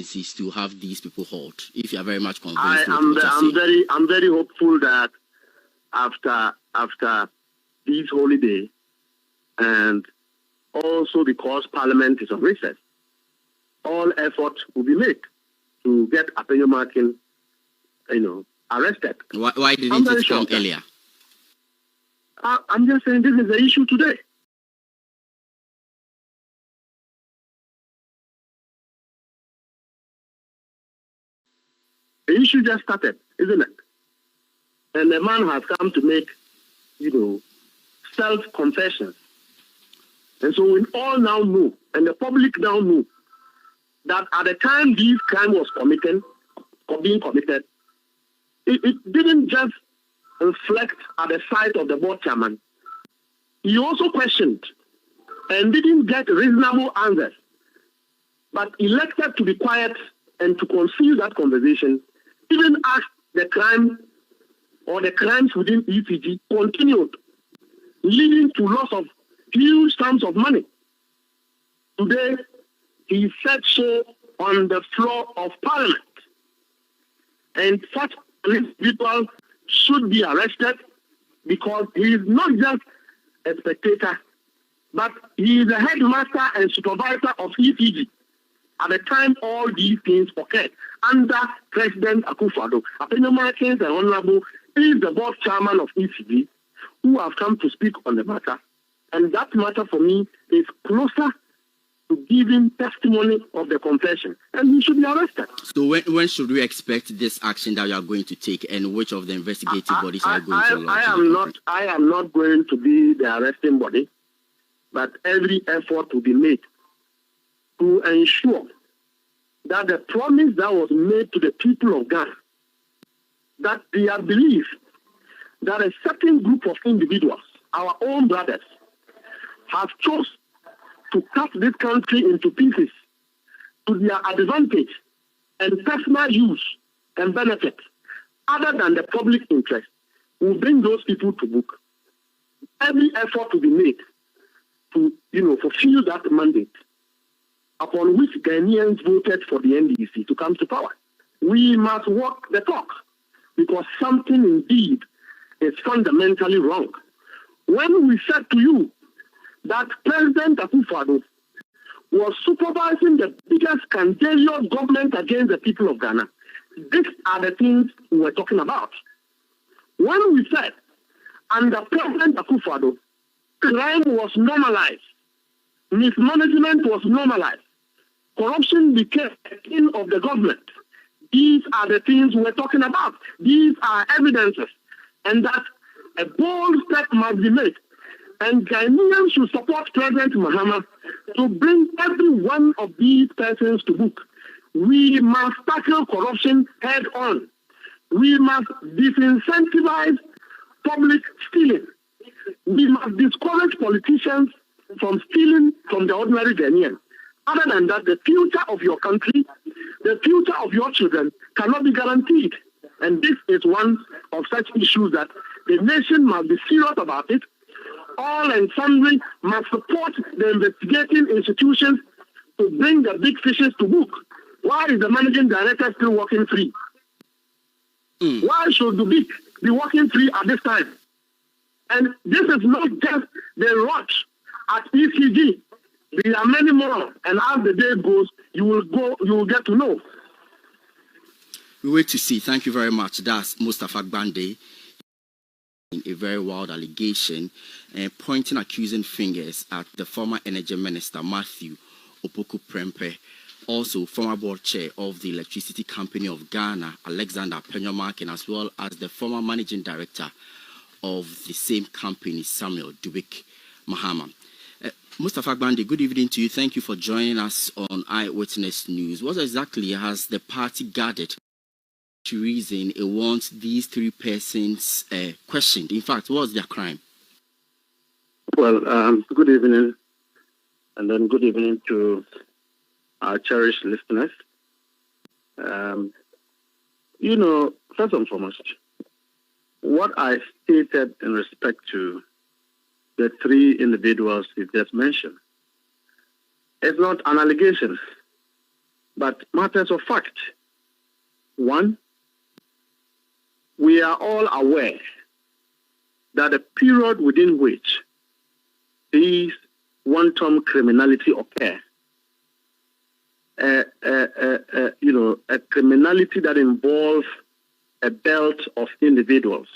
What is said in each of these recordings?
agencies to have these people hold? If you are very much convinced, I'm very hopeful that after this holiday, and also because Parliament is on recess, all efforts will be made to get Apenyomakin, arrested. Why didn't it come earlier? I'm just saying this is the issue today. The issue just started, isn't it? And the man has come to make, self-confessions. And so we all now know, and the public now know, that at the time this crime was being committed, it didn't just reflect at the side of the board chairman. He also questioned and didn't get reasonable answers, but elected to be quiet and to conceal that conversation, even as the crime or the crimes within EPG continued, leading to loss of huge sums of money. Today, he said so on the floor of Parliament. And such people should be arrested because he is not just a spectator, but he is the headmaster and supervisor of EPG at the time all these things occurred under President Akufo-Addo. Apenyomakin and Honorable is the board chairman of EPG who have come to speak on the matter. And that matter for me is closer to giving testimony of the confession, and he should be arrested. So when should we expect this action that you are going to take, and which of the investigative bodies are going to launch? I am not going to be the arresting body, but every effort will be made to ensure that the promise that was made to the people of Ghana, that their belief that a certain group of individuals, our own brothers, have chosen to cut this country into pieces to their advantage and personal use and benefit, other than the public interest, will bring those people to book. Every effort to be made to, fulfill that mandate upon which Ghanaians voted for the NDC to come to power. We must walk the talk because something indeed is fundamentally wrong. When we said to you that President Akufo-Addo was supervising the biggest scandalous government against the people of Ghana, these are the things we were talking about. When we said under President Akufo-Addo, crime was normalized, mismanagement was normalized, corruption became a thing of the government, these are the things we're talking about. These are evidences, and that a bold step must be made. And Ghanaians should support President Mahama to bring every one of these persons to book. We must tackle corruption head on. We must disincentivize public stealing. We must discourage politicians from stealing from the ordinary Ghanaian. Other than that, the future of your country, the future of your children cannot be guaranteed. And this is one of such issues that the nation must be serious about it. All and sundry must support the investigating institutions to bring the big fishes to book. Why is the managing director still working free? Why should the big be working free at this time? And this is not just the rush at ECG. There are many more, and as the day goes, you will get to know. We wait to see. Thank you very much. That's Mustapha Gbandi. A very wild allegation pointing accusing fingers at the former energy minister Matthew Opoku Prempeh, also former board chair of the Electricity Company of Ghana Alexander Apenyomakin, as well as the former managing director of the same company Samuel Dubik Mahama. Mustapha Gbandi, good evening to you. Thank you for joining us on Eyewitness News. What exactly has the party gathered to reason it wants these three persons questioned? In fact, what was their crime? Well, good evening, and then good evening to our cherished listeners. First and foremost, what I stated in respect to the three individuals you just mentioned is not an allegation. But matters of fact, one, we are all aware that the period within which these wanton criminality occur, a criminality that involves a belt of individuals.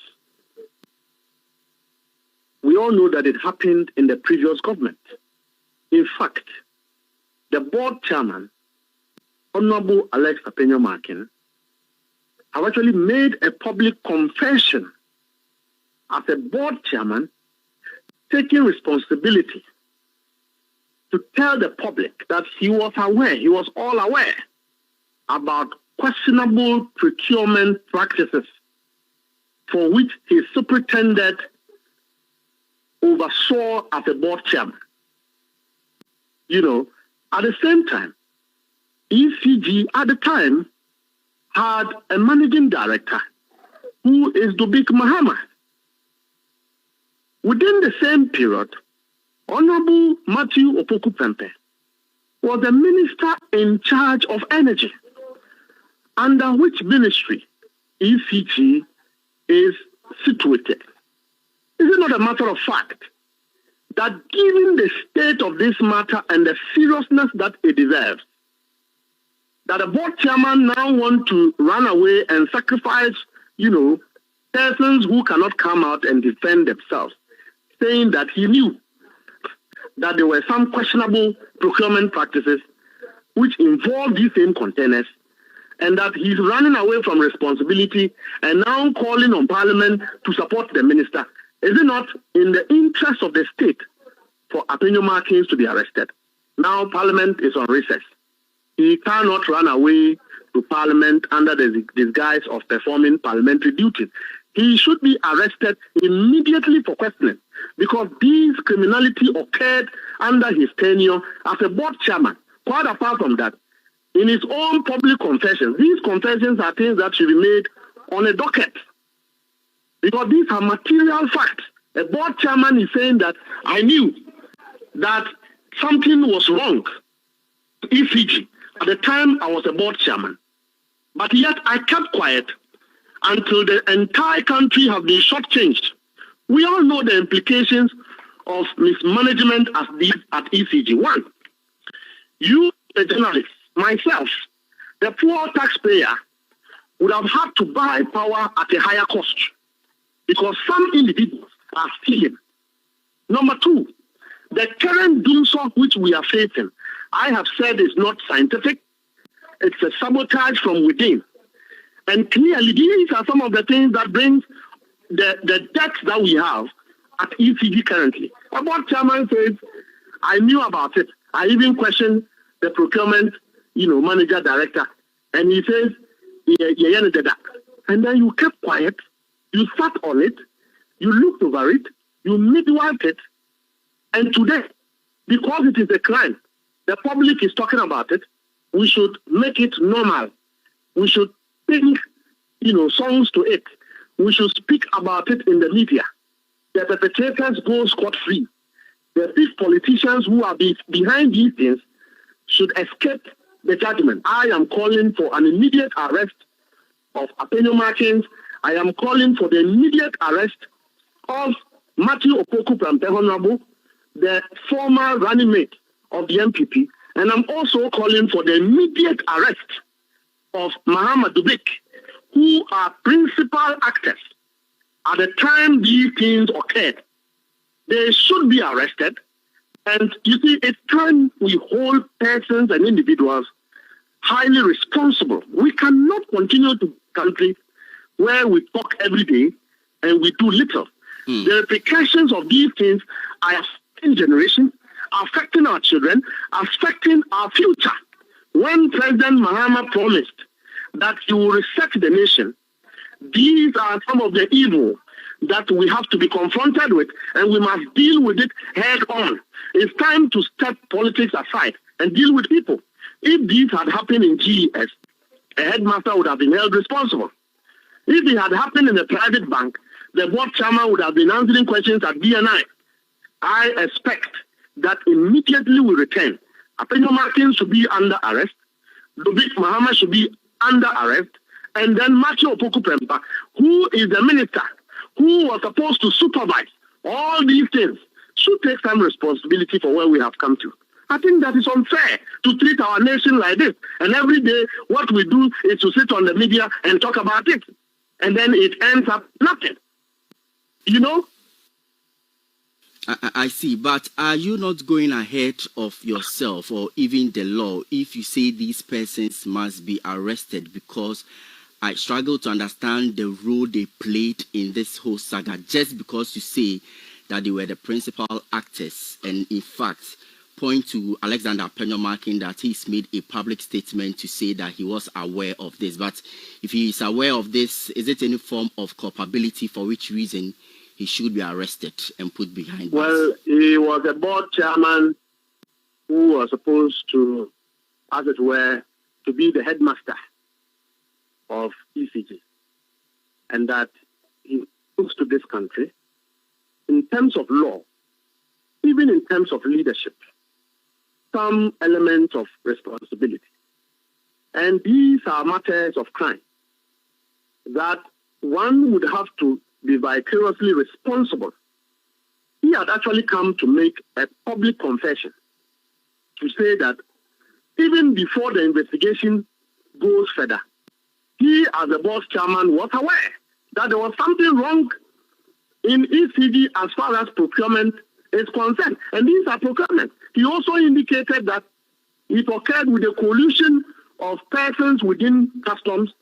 We all know that it happened in the previous government. In fact, the board chairman, Honorable Alex Apenyo-Markin, have actually made a public confession as a board chairman, taking responsibility to tell the public that he was all aware about questionable procurement practices for which he superintended oversaw as a board chairman. At the same time, ECG at the time had a managing director who is Dubik Mahama. Within the same period, Honorable Matthew Opoku-Pempe was the minister in charge of energy, under which ministry ECG is situated. Is it not a matter of fact that given the state of this matter and the seriousness that it deserves, that the board chairman now want to run away and sacrifice, persons who cannot come out and defend themselves, saying that he knew that there were some questionable procurement practices which involved these same containers, and that he's running away from responsibility and now calling on Parliament to support the minister. Is it not in the interest of the state for Apenyo-Markin to be arrested? Now Parliament is on recess. He cannot run away to Parliament under the disguise of performing parliamentary duties. He should be arrested immediately for questioning, because this criminality occurred under his tenure as a board chairman. Quite apart from that, in his own public confessions, these confessions are things that should be made on a docket, because these are material facts. A board chairman is saying that I knew that something was wrong, ECG, at the time I was a board chairman, but yet I kept quiet until the entire country have been shortchanged. We all know the implications of mismanagement at ECG. One, you, the journalist, myself, the poor taxpayer, would have had to buy power at a higher cost because some individuals are stealing. Number two, the current doomsday which we are facing, I have said, is not scientific. It's a sabotage from within. And clearly, these are some of the things that brings the debts that we have at ECG currently. A board chairman says, I knew about it. I even questioned the procurement, manager director. And he says, yeah, and then you kept quiet. You sat on it. You looked over it. You midwifed it. And today, because it is a crime, the public is talking about it. We should make it normal. We should sing, songs to it. We should speak about it in the media. The perpetrators go scot-free. The big politicians who are behind these things should escape the judgment. I am calling for an immediate arrest of Apenyo-Markin. I am calling for the immediate arrest of Matthew Opoku-Pempe, Honorable, the former running mate of the MPP. And I'm also calling for the immediate arrest of Mahama Dubik, who are principal actors at the time these things occurred. They should be arrested. And you see, it's time we hold persons and individuals highly responsible. We cannot continue to country where we talk every day and we do little. The repercussions of these things are affecting generations, affecting our children, affecting our future. When President Mahama promised that he will reset the nation, these are some of the evil that we have to be confronted with, and we must deal with it head on. It's time to step politics aside and deal with people. If this had happened in GES, a headmaster would have been held responsible. If it had happened in a private bank, the board chairman would have been answering questions at BNI. I expect that immediately we return, Apenyo-Markin should be under arrest. Dubik Mahama should be under arrest, and then Matthew Opoku Prempeh, who is the minister, who was supposed to supervise all these things, should take some responsibility for where we have come to. I think that is unfair to treat our nation like this. And every day, what we do is to sit on the media and talk about it. And then it ends up nothing. You know? I see, but are you not going ahead of yourself or even the law if you say these persons must be arrested? Because I struggle to understand the role they played in this whole saga just because you say that they were the principal actors, and in fact point to Alexander Penyomarkin that he's made a public statement to say that he was aware of this. But if he is aware of this, is it any form of culpability for which reason he should be arrested and put behind bars? Well, he was a board chairman who was supposed to, as it were, to be the headmaster of ECG, and that he comes to this country in terms of law, even in terms of leadership, some element of responsibility. And these are matters of crime that one would have to be vicariously responsible. He had actually come to make a public confession to say that even before the investigation goes further, he as the board chairman was aware that there was something wrong in ECG as far as procurement is concerned. And these are procurement. He also indicated that it occurred with a coalition of persons within customs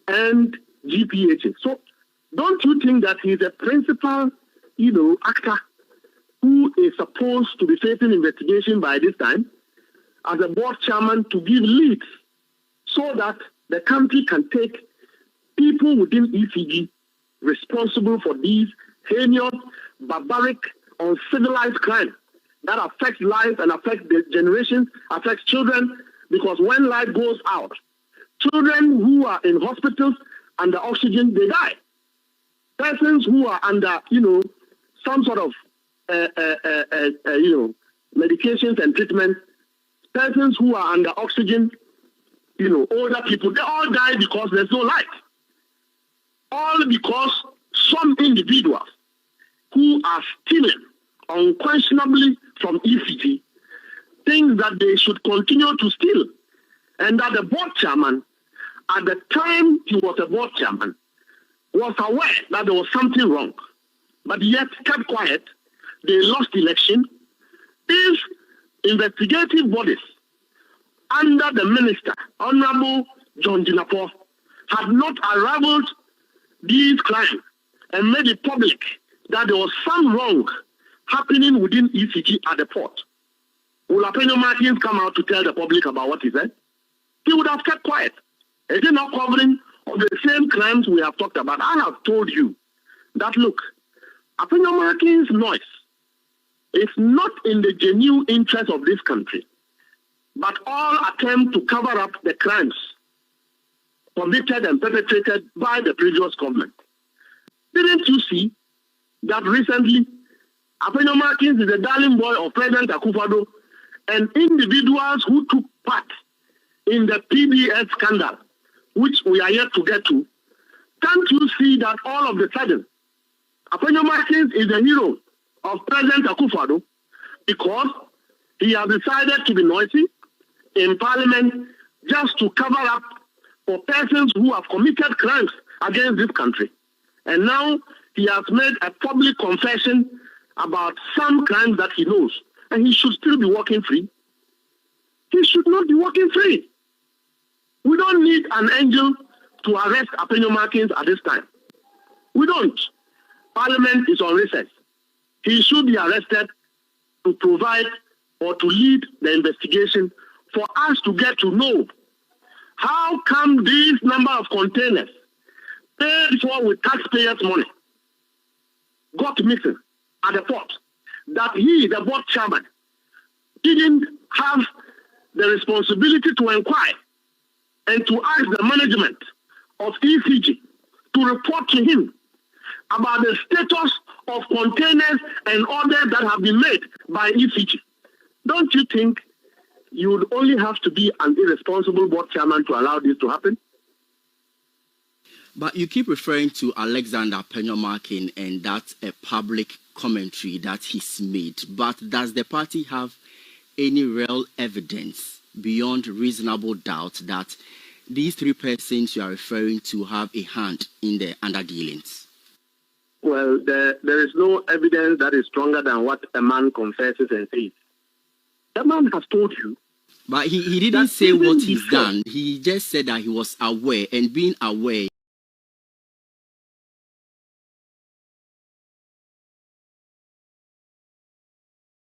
and Ghpage. So don't you think that he's a principal, actor who is supposed to be facing investigation by this time as a board chairman to give leads so that the country can take people within ECG responsible for these heinous, barbaric, uncivilized crimes that affect life and affect the generations, affects children, because when life goes out, children who are in hospitals under oxygen, they die. Persons who are under, some sort of, medications and treatment, persons who are under oxygen, older people, they all die because there's no light. All because some individuals who are stealing unquestionably from ECG think that they should continue to steal, and that the board chairman, at the time he was a board chairman, was aware that there was something wrong, but yet kept quiet. They lost the election. If investigative bodies under the minister, Honorable John Dinapo, had not unraveled these crimes and made it public that there was some wrong happening within ECG at the port, will Penyomarkin come out to tell the public about what he said? He would have kept quiet. Is it not covering of the same crimes we have talked about? I have told you that, look, Penyomarkin's noise is not in the genuine interest of this country, but all attempt to cover up the crimes committed and perpetrated by the previous government. Didn't you see that recently Penyomarkin is the darling boy of President Akufo-Addo, and individuals who took part in the PBS scandal, which we are yet to get to? Can't you see that all of a sudden Penyomarkin is the hero of President Akufo-Addo because he has decided to be noisy in Parliament just to cover up for persons who have committed crimes against this country? And now he has made a public confession about some crimes that he knows, and he should still be walking free. He should not be walking free. We don't need an angel to arrest Penyomarkin at this time. We don't. Parliament is on recess. He should be arrested to provide or to lead the investigation for us to get to know how come these number of containers paid for with taxpayers' money got missing at the port, that he, the board chairman, didn't have the responsibility to inquire and to ask the management of ECG to report to him about the status of containers and orders that have been made by ECG. Don't you think you would only have to be an irresponsible board chairman to allow this to happen. But you keep referring to Alexander Penyomarkin, and that's a public commentary that he's made. But does the party have any real evidence beyond reasonable doubt that these three persons you are referring to have a hand in the underdealings? Well, there is no evidence that is stronger than what a man confesses and says. The man has told you. But he didn't say what he's done. He just said that he was aware, and being aware